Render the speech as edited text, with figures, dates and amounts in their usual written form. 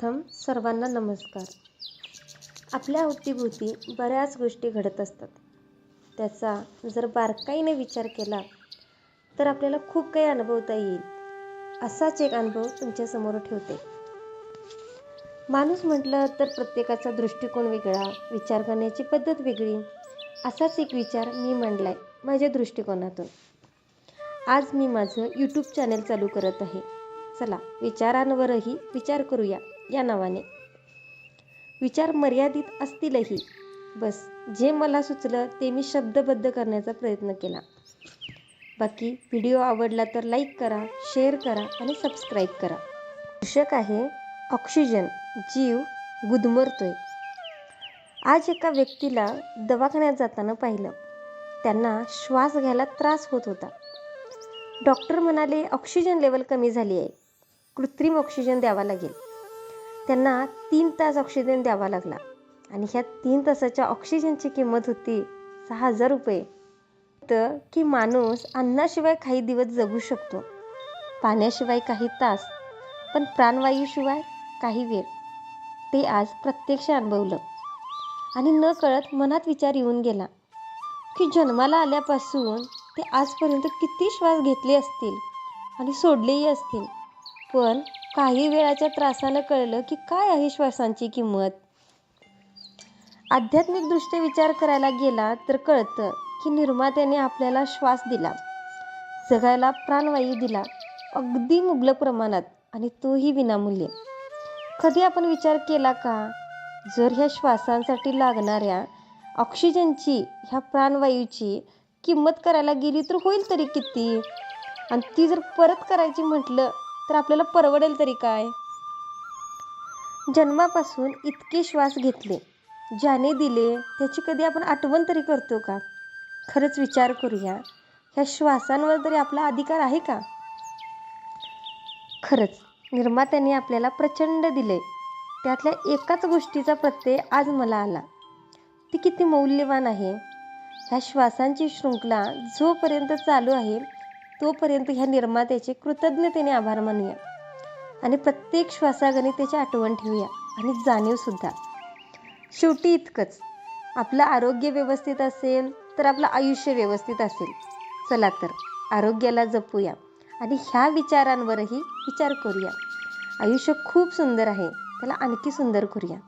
सर्वप्रथम सर्वांना नमस्कार. आपल्या अवतीभोवती बऱ्याच गोष्टी घडत असतात. त्याचा जर बारकाईने विचार केला तर आपल्याला खूप काही अनुभवता येईल. असाच एक अनुभव तुमच्यासमोर ठेवते. माणूस म्हटलं तर प्रत्येकाचा दृष्टिकोन वेगळा, विचार करण्याची पद्धत वेगळी. असाच एक विचार मी मांडलाय माझ्या दृष्टिकोनातून. आज मी माझं यूट्यूब चॅनल चालू करत आहे. चला, विचारांवरही विचार करूया या नावाने. विचार मर्यादित असतीलही, बस जे मला सुचलं ते मी शब्दबद्ध करण्याचा प्रयत्न केला. बाकी व्हिडिओ आवडला तर लाईक करा, शेअर करा आणि सबस्क्राईब करा. शीर्षक आहे ऑक्सिजन, जीव गुदमरतोय. आज एका व्यक्तीला दवाखान्यात जाताना पाहिलं. त्यांना श्वास घ्यायला त्रास होत होता. डॉक्टर म्हणाले ऑक्सिजन लेवल कमी झाली आहे, कृत्रिम ऑक्सिजन द्यावा लागेल. त्यांना 3 तास ऑक्सिजन द्यावा लागला आणि ह्या 3 तासाच्या ऑक्सिजनची किंमत होती 6,000 रुपये. तर की माणूस अन्नाशिवाय काही दिवस जगू शकतो, पाण्याशिवाय काही तास, पण प्राणवायूशिवाय काही वेळ. ते आज प्रत्यक्ष अनुभवलं आणि न कळत मनात विचार येऊन गेला की जन्माला आल्यापासून ते आजपर्यंत किती श्वास घेतले असतील आणि सोडलेही असतील, पण काही वेळाच्या त्रासानं कळलं की काय आहे श्वासांची किंमत. आध्यात्मिकदृष्ट्या विचार करायला गेला तर कळतं की निर्मात्याने आपल्याला श्वास दिला, जगायला प्राणवायू दिला, अगदी मुबलक प्रमाणात, आणि तोही विनामूल्य. कधी आपण विचार केला का, जर ह्या श्वासांसाठी लागणाऱ्या ऑक्सिजनची, ह्या प्राणवायूची किंमत करायला गेली तर होईल तरी किती, आणि ती जर परत करायची म्हटलं तर आपल्याला परवडेल तरी काय. जन्मापासून इतके श्वास घेतले, ज्याने दिले त्याची कधी आपण आठवण तरी करतो का? खरंच विचार करूया, ह्या श्वासांवर तरी आपला अधिकार आहे का? खरंच निर्मात्याने आपल्याला प्रचंड दिले. त्यातल्या एकाच गोष्टीचा प्रत्यय आज मला आला. ती किती मौल्यवान आहे. ह्या श्वासांची शृंखला जोपर्यंत चालू आहे तोपर्यंत ह्या निर्मात्याचे कृतज्ञतेने आभार मानूया आणि प्रत्येक श्वासागणी त्याची आठवण ठेवूया आणि जाणीवसुद्धा. शेवटी इतकंच, आपलं आरोग्य व्यवस्थित असेल तर आपलं आयुष्य व्यवस्थित असेल. चला तर आरोग्याला जपूया आणि ह्या विचारांवरही विचार करूया. आयुष्य खूप सुंदर आहे, त्याला आणखी सुंदर करूया.